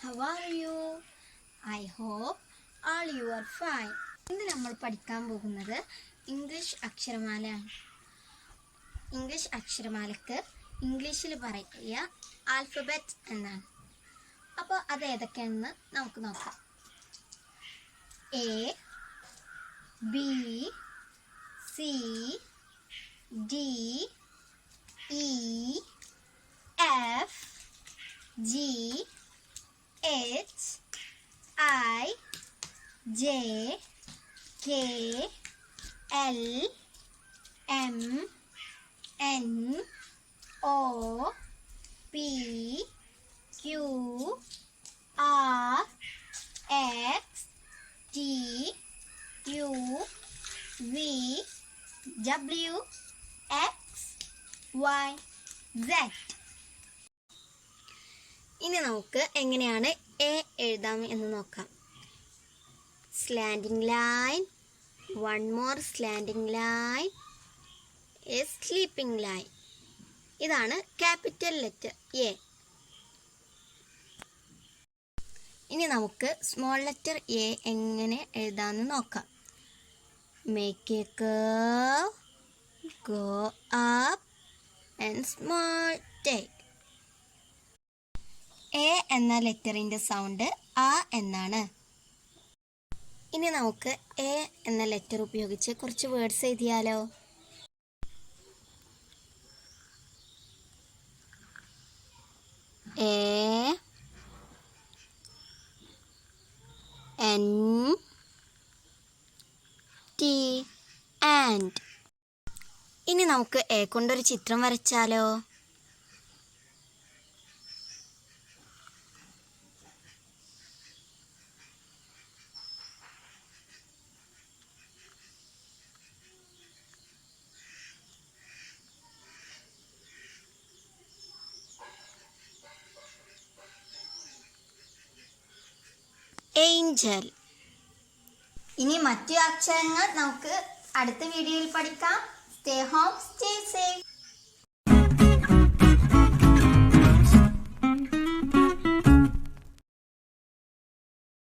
How are you? I hope all you are fine. ഇന്ന് നമ്മൾ പഠിക്കാൻ പോകുന്നത് ഇംഗ്ലീഷ് അക്ഷരമാലയാണ്. ഇംഗ്ലീഷ് അക്ഷരമാലക്ക് ഇംഗ്ലീഷിൽ പറയുക ആൽഫബറ്റ് എന്നാണ്. അപ്പോൾ അത് ഏതൊക്കെയാണെന്ന് നമുക്ക് നോക്കാം. A, B, C, D, E, F, G, H, I, J, K, L, M, N, O, P, Q, R, X, T, U, V, W, X, Y, Z. ഇനി നമുക്ക് എങ്ങനെയാണ് എ എഴുതാം എന്ന് നോക്കാം. Slanting line, one more slanting line, A sleeping line. ഇതാണ് capital letter A. ഇനി നമുക്ക് small letter A എങ്ങനെ എഴുതാമെന്ന് നോക്കാം. Make A curve, go up and small take. A എന്ന ലെറ്ററിൻ്റെ സൗണ്ട് ആ എന്നാണ്. ഇനി നമുക്ക് എ എന്ന ലെറ്റർ ഉപയോഗിച്ച് കുറച്ച് വേർഡ്സ് എഴുതിയാലോ. A, N, T, and. ഇനി നമുക്ക് എ കൊണ്ടൊരു ചിത്രം വരച്ചാലോ. ഏഞ്ചൽ. ഇനി മറ്റു അക്ഷരങ്ങൾ നമുക്ക് അടുത്ത വീഡിയോയിൽ പഠിക്കാം. Stay home, stay safe.